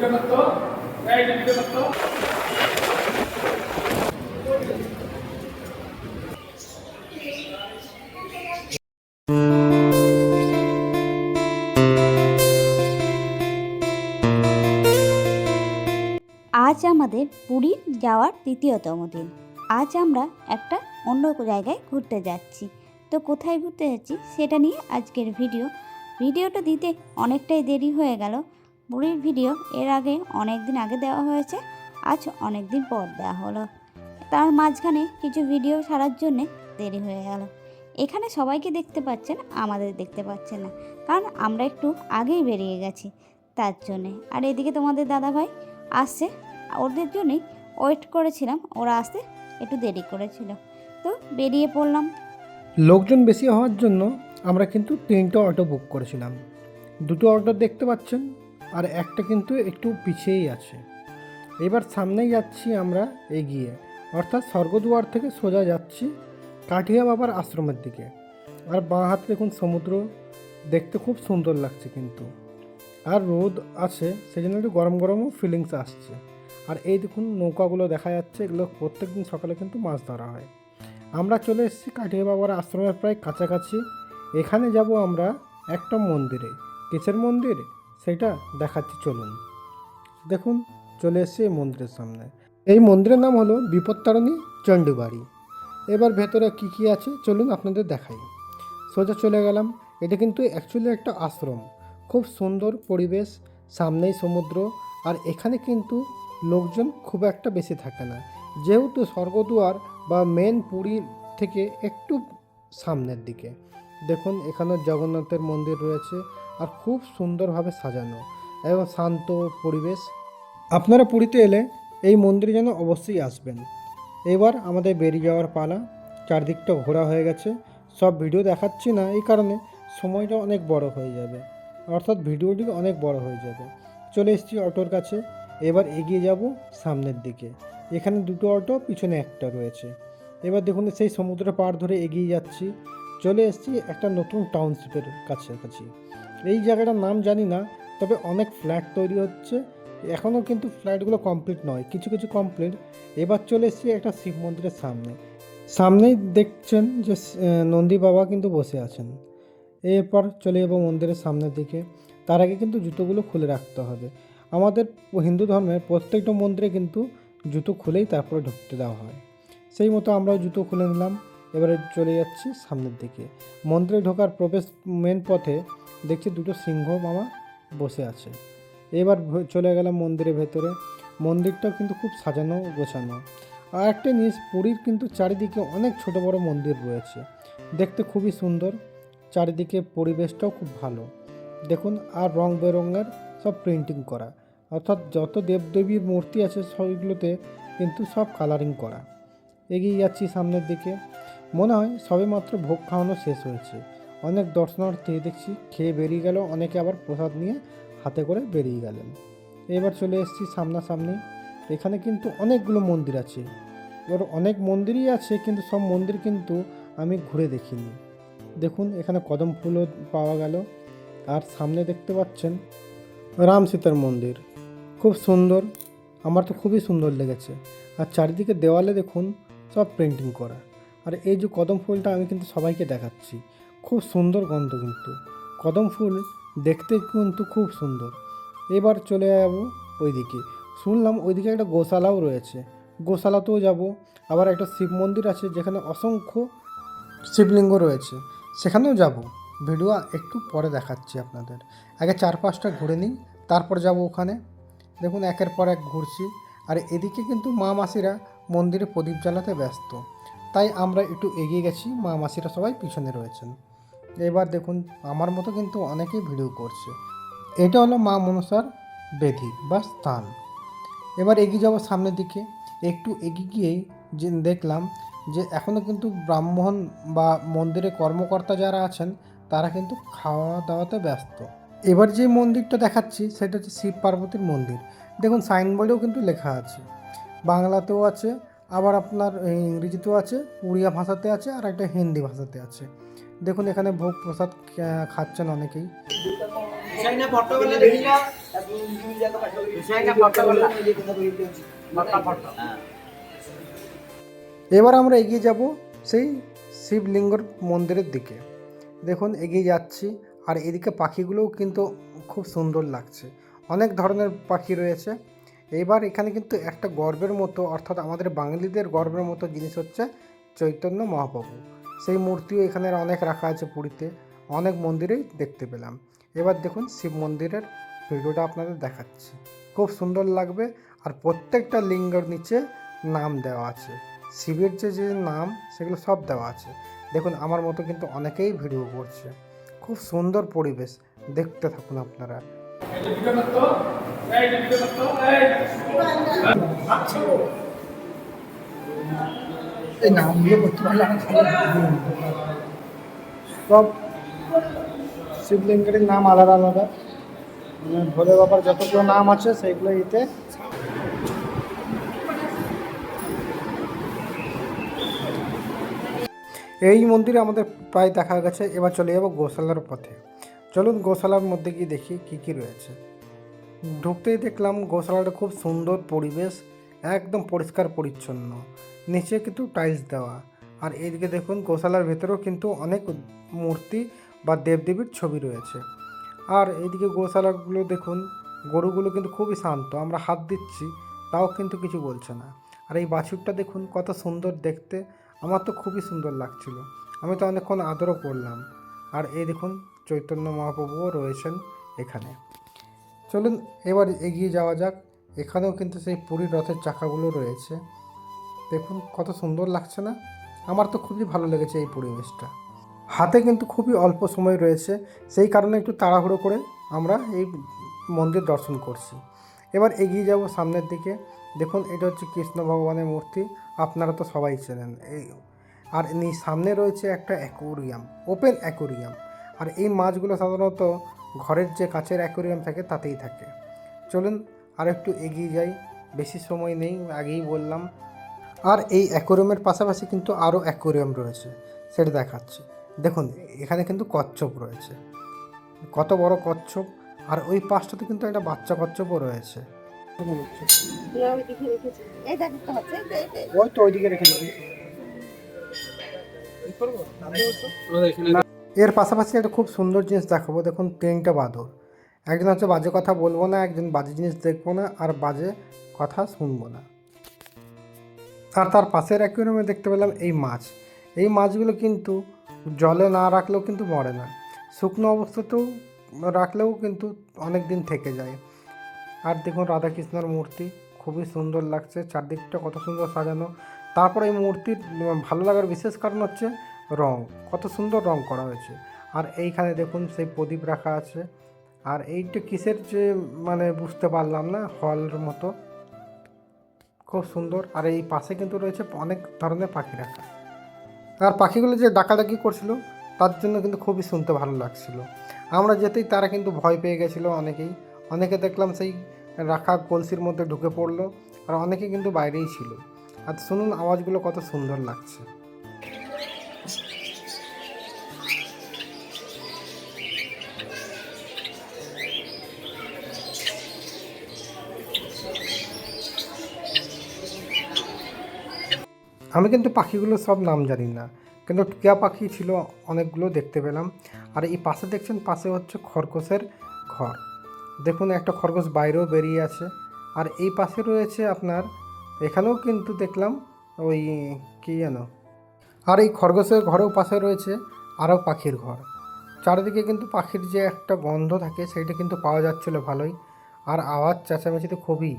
আজ আমাদের পুরী যাওয়ার তৃতীয়তম দিন। আজ আমরা একটা অন্য জায়গায় ঘুরতে যাচ্ছি। তো কোথায় ঘুরতে যাচ্ছি সেটা নিয়ে আজকের ভিডিওটা দিতে অনেকটাই দেরি হয়ে গেল। পুরীর ভিডিও এর আগে অনেক দিন আগে দেওয়া হয়েছে, আজ অনেক দিন পর দেওয়া হলো। তার মাঝখানে কিছু ভিডিও ছাড়ার জন্যে দেরি হয়ে গেল। এখানে সবাইকে দেখতে পাচ্ছেন, আমাদের দেখতে পাচ্ছেন না, কারণ আমরা একটু আগেই বেরিয়ে গেছি তার জন্যে। আর এদিকে তোমাদের দাদাভাই আসছে, ওদের জন্যই ওয়েট করেছিলাম, ওরা আসতে একটু দেরি করেছিল, তো বেরিয়ে পড়লাম। লোকজন বেশি হওয়ার জন্য আমরা কিন্তু 3টে অটো বুক করেছিলাম। 2টো অটো দেখতে পাচ্ছেন, আর একটা কিন্তু একটু পিছিয়েই আছে। এবার সামনেই যাচ্ছি আমরা এগিয়ে, অর্থাৎ স্বর্গদুয়ার থেকে সোজা যাচ্ছি কাঠিয়া বাবার আশ্রমের দিকে। আর বাঁ হাতে দেখুন সমুদ্র, দেখতে খুব সুন্দর লাগছে কিন্তু। আর রোদ আছে, সেই জন্য একটু গরম গরমও ফিলিংস আসছে। আর এই দেখুন নৌকাগুলো দেখা যাচ্ছে, এগুলো প্রত্যেক দিন সকালে কিন্তু মাছ ধরা হয়। আমরা চলে এসেছি কাঠিয়া বাবার আশ্রমের প্রায় কাছাকাছি। এখানে যাব আমরা একটা মন্দিরে। কিসের মন্দির সেটা দেখাচ্ছি, চলুন। দেখুন চলে এসেছি এই মন্দিরের সামনে। এই মন্দিরের নাম হলো বিপত্তারিণী চণ্ডীবাড়ি। এবার ভেতরে কি কি আছে চলুন আপনাদের দেখাই। সোজা চলে গেলাম। এটা কিন্তু অ্যাকচুয়ালি একটা আশ্রম, খুব সুন্দর পরিবেশ, সামনেই সমুদ্র। আর এখানে কিন্তু লোকজন খুব একটা বেশি থাকে না, যেহেতু স্বর্গদুয়ার বা মেন পুরী থেকে একটু সামনের দিকে। দেখুন এখানে জগন্নাথের মন্দির রয়েছে, আর খুব সুন্দরভাবে সাজানো এবং শান্ত পরিবেশ। আপনারা পুরীতে এলে এই মন্দিরে যেন অবশ্যই আসবেন। এবার আমাদের বেরিয়ে যাওয়ার পালা। চারদিকটা ঘোরা হয়ে গেছে, সব ভিডিও দেখাচ্ছি না, এই কারণে সময়টা অনেক বড় হয়ে যাবে, অর্থাৎ ভিডিওটি অনেক বড় হয়ে যাবে। চলে এসেছি অটোর কাছে, এবার এগিয়ে যাব সামনের দিকে। এখানে 2টো অটো, পিছনে একটা রয়েছে। এবার দেখুন সেই সমুদ্র পাড় ধরে এগিয়ে যাচ্ছি, চলে এসেছি একটা নতুন টাউনশিপের কাছাকাছি। এই জায়গাটার নাম জানি না, তবে অনেক ফ্ল্যাট তৈরি হচ্ছে এখনও, কিন্তু ফ্ল্যাটগুলো কমপ্লিট নয়, কিছু কিছু কমপ্লিট। এবার চলে এসেছি একটা শিব মন্দিরের সামনেই দেখছেন যে নন্দী বাবা কিন্তু বসে আছেন। এরপর চলে যাবো মন্দিরের সামনের দিকে। তার আগে কিন্তু জুতোগুলো খুলে রাখতে হবে। আমাদের হিন্দু ধর্মের প্রত্যেকটা মন্দিরে কিন্তু জুতো খুলেই তারপরে ঢুকতে দেওয়া হয়, সেই মতো আমরাও জুতো খুলে নিলাম। এবারে চলে যাচ্ছি সামনের দিকে। মন্দিরে ঢোকার প্রবেশ মেন পথে দেখছি 2টো সিংহ মামা বসে আছে। এবার চলে গেলাম মন্দিরের ভেতরে। মন্দিরটাও কিন্তু খুব সাজানো গোছানো। আর একটা জিনিস, পুরীর কিন্তু চারিদিকে অনেক ছোট বড় মন্দির রয়েছে, দেখতে খুবই সুন্দর। চারিদিকে পরিবেশটাও খুব ভালো দেখুন। আর রং বেরঙের সব প্রিন্টিং করা, অর্থাৎ যত দেবদেবীর মূর্তি আছে সবগুলোতে কিন্তু সব কালারিং করা। এগিয়ে যাচ্ছি সামনের দিকে। মনে হয় সবে মাত্র ভোগ খাওয়ানো শেষ হয়েছে। অনেক দর্শনার্থী দেখছি খেয়ে বেরিয়ে গেল, অনেকে আবার প্রসাদ নিয়ে হাতে করে বেরিয়ে গেলেন। এবার চলে এসেছি সামনাসামনি। এখানে কিন্তু অনেকগুলো মন্দির আছে, এবার অনেক মন্দিরই আছে, কিন্তু সব মন্দির কিন্তু আমি ঘুরে দেখিনি। দেখুন এখানে কদম ফুলও পাওয়া গেল। আর সামনে দেখতে পাচ্ছেন রাম সীতার মন্দির, খুব সুন্দর, আমার তো খুবই সুন্দর লেগেছে। আর চারিদিকে দেওয়ালে দেখুন সব পেন্টিং করা। আর এই যে কদম ফুলটা আমি কিন্তু সবাইকে দেখাচ্ছি, খুব সুন্দর গন্ধ, কিন্তু কদম ফুল দেখতে কিন্তু খুব সুন্দর। এবার চলে যাব ওইদিকে। শুনলাম ওইদিকে একটা গোশালাও রয়েছে, গোশালাতেও যাব। আবার একটা শিব মন্দির আছে যেখানে অসংখ্য শিবলিঙ্গ রয়েছে, সেখানেও যাব। ভিডিও একটু পরে দেখাচ্ছি আপনাদের, আগে 4-5টা ঘুরে নিই, তারপর যাব ওখানে। দেখুন একের পর এক ঘুরছি। আর এদিকে কিন্তু মা মাসিরা মন্দিরে প্রদীপ জ্বালাতে ব্যস্ত, তাই আমরা একটু এগিয়ে গেছি, মা মাসিরা সবাই পিছনে রয়েছেন। এবার দেখুন আমার মতো কিন্তু অনেকেই ভিডিও করছে। এটা হলো মা মনসার বেদি বা স্থান। এবার এগিয়ে যাব সামনের দিকে। একটু এগিয়ে গিয়েই যে দেখলাম যে এখনও কিন্তু ব্রাহ্মণ বা মন্দিরে কর্মকর্তা যারা আছেন তারা কিন্তু খাওয়া দাওয়াতে ব্যস্ত। এবার যে মন্দিরটা দেখাচ্ছি সেটা হচ্ছে শিব পার্বতীর মন্দির। দেখুন সাইনবোর্ডেও কিন্তু লেখা আছে, বাংলাতেও আছে, আবার আপনার ইংরেজিতেও আছে, উড়িয়া ভাষাতে আছে, আর একটা হিন্দি ভাষাতে আছে। দেখুন এখানে ভোগ প্রসাদ খাচ্ছেন অনেকেই। এবার আমরা এগিয়ে যাব সেই শিবলিঙ্গর মন্দিরের দিকে। দেখুন এগিয়ে যাচ্ছি, আর এদিকে পাখিগুলোও কিন্তু খুব সুন্দর লাগছে, অনেক ধরনের পাখি রয়েছে। এবার এখানে কিন্তু একটা গর্বের মতো, অর্থাৎ আমাদের বাঙালিদের গর্বের মতো জিনিস হচ্ছে চৈতন্য মহাপ্রভু। সেই মূর্তিও এখানে অনেক রাখা আছে পুরীতে, অনেক মন্দিরেই দেখতে পেলাম। এবার দেখুন শিব মন্দিরের ভিডিওটা আপনাদের দেখাচ্ছি, খুব সুন্দর লাগবে। আর প্রত্যেকটা লিঙ্গের নিচে নাম দেওয়া আছে, শিবের যে নাম সেগুলো সব দেওয়া আছে। দেখুন আমার মতো কিন্তু অনেকেই ভিডিও করছে, খুব সুন্দর পরিবেশ, দেখতে থাকুন আপনারা। এই নামগুলো করতে পারলে সব শিবলিঙ্গের নাম আলাদা আলাদা, মানে ভোলে বাবার যতগুলো নাম আছে সেইগুলো এতে। এই মন্দিরে আমাদের প্রায় দেখা গেছে। এবার চলে যাবো গোশালার পথে। চলুন গোশালার মধ্যে গিয়ে দেখি কী কী রয়েছে। ঢুকতেই দেখলাম গোশালাটা খুব সুন্দর পরিবেশ, একদম পরিষ্কার পরিচ্ছন্ন, নিচে কিন্তু টাইলস দেওয়া। আর এইদিকে দেখুন গোশালার ভেতরেও কিন্তু অনেক মূর্তি বা দেবদেবীর ছবি রয়েছে। আর এইদিকে গোশালাগুলো দেখুন, গরুগুলো কিন্তু খুবই শান্ত, আমরা হাত দিচ্ছি তাও কিন্তু কিছু বলছে না। আর এই বাছুরটা দেখুন কত সুন্দর দেখতে, আমার তো খুবই সুন্দর লাগছিল, আমি তো অনেকক্ষণ আদরও করলাম। আর এই দেখুন চৈতন্য মহাপ্রভুও রয়েছেন এখানে। চলুন এবার এগিয়ে যাওয়া যাক। এখানেও কিন্তু সেই পুরীর রথের চাকাগুলো রয়েছে, দেখুন কত সুন্দর লাগছে না? আমার তো খুবই ভালো লেগেছে এই পরিবেশটা। হাতে কিন্তু খুবই অল্প সময় রয়েছে, সেই কারণে একটু তাড়াহুড়ো করে আমরা এই মন্দির দর্শন করছি। এবার এগিয়ে যাব সামনের দিকে। দেখুন এটা হচ্ছে কৃষ্ণ ভগবানের মূর্তি, আপনারা তো সবাই চেনেন। এই আর সামনে রয়েছে একটা অ্যাকোরিয়াম, ওপেন অ্যাকোরিয়াম। আর এই মাছগুলো সাধারণত ঘরের যে কাচের অ্যাকোরিয়াম থাকে তাতেই থাকে। চলুন আর একটু এগিয়ে যাই, বেশি সময় নেই, আগেই বললাম। আর এই অ্যাকোরিয়ামের পাশাপাশি কিন্তু আরও অ্যাকোরিয়াম রয়েছে, সেটা দেখাচ্ছি। দেখুন এখানে কিন্তু কচ্ছপ রয়েছে, কত বড় কচ্ছপ। আর ওই পাশটাতে কিন্তু একটা বাচ্চা কচ্ছপও রয়েছে। ওই তো ওইদিকে রেখে দেবো। এর পাশাপাশি একটা খুব সুন্দর জিনিস দেখাবো। দেখুন 3টে বাঁদর, একজন হচ্ছে বাজে কথা বলবো না, একজন বাজে জিনিস দেখবো না, আর বাজে কথা শুনবো না। আর তার পাশের অ্যাকুয়ারিয়ামে দেখতে পেলাম এই মাছ। এই মাছগুলো কিন্তু জলে না রাখলেও কিন্তু মরে না, শুকনো অবস্থাতেও রাখলেও কিন্তু অনেক দিন থেকে যায়। আর দেখুন রাধাকৃষ্ণের মূর্তি খুবই সুন্দর লাগছে, চারদিকটা কত সুন্দর সাজানো। তারপরে এই মূর্তির ভালো লাগার বিশেষ কারণ হচ্ছে রং, কত সুন্দর রং করা হয়েছে। আর এইখানে দেখুন সেই প্রদীপ রাখা আছে। আর এইটা কিসের যে মানে বুঝতে পারলাম না, হলের মতো, খুব সুন্দর। আর এই পাশে কিন্তু রয়েছে অনেক ধরনের পাখি রাখা। আর পাখিগুলো যে ডাকাডাকি করছিল তার জন্য কিন্তু খুবই শুনতে ভালো লাগছিল। আমরা যেতেই তারা কিন্তু ভয় পেয়ে গেছিলো অনেকেই, অনেকে দেখলাম সেই রাখা কলসির মধ্যে ঢুকে পড়লো, আর অনেকে কিন্তু বাইরেই ছিল। আর শুনুন আওয়াজগুলো কত সুন্দর লাগছে। আমি কিন্তু পাখিগুলো সব নাম জানি না, কিন্তু টিয়া পাখি ছিল অনেকগুলো দেখতে পেলাম। আর এই পাশে দেখছেন, পাশে হচ্ছে খরগোশের ঘর। দেখুন একটা খরগোশ বাইরেও বেরিয়ে আছে। আর এই পাশে রয়েছে আপনার, এখানেও কিন্তু দেখলাম ওই কী যেন, আর এই খরগোশের ঘরেও পাশে রয়েছে আরও পাখির ঘর। চারিদিকে কিন্তু পাখির যে একটা গন্ধ থাকে সেইটা কিন্তু পাওয়া যাচ্ছিলো ভালোই, আর আওয়াজ চেঁচামেচিতে খুবই।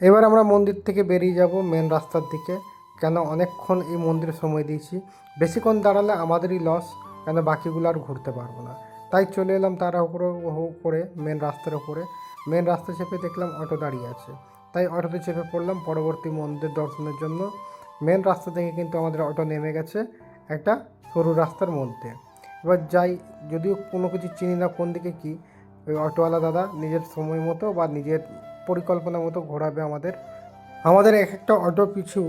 এবার আমরা মন্দির থেকে বেরিয়ে যাব মেন রাস্তার দিকে, কেন অনেকক্ষণ এই মন্দিরে সময় দিয়েছি, বেশিক্ষণ দাঁড়ালে আমাদেরই লস, কেন বাকিগুলো আর ঘুরতে পারবো না। তাই চলে এলাম তার উপরে মেন রাস্তার উপরে। মেন রাস্তা চেপে দেখলাম অটো দাঁড়িয়ে আছে, তাই অটোতে চেপে পড়লাম পরবর্তী মন্দির দর্শনের জন্য। মেন রাস্তা থেকে কিন্তু আমাদের অটো নেমে গেছে একটা সরু রাস্তার মধ্যে। এবার যাই, যদিও কোনো কিছু চিনি না কোন দিকে কি, ওই অটোওয়ালা দাদা নিজের সময় মতো বা নিজের পরিকল্পনা মতো ঘোরাবে আমাদের এক একটা অটো পিছু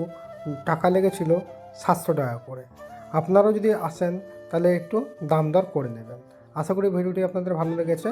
টাকা লেগেছিল 700 টাকা করে। আপনারাও যদি আসেন তাহলে একটু দাম দর করে নেবেন। আশা করি ভিডিওটি আপনাদের ভালো লেগেছে।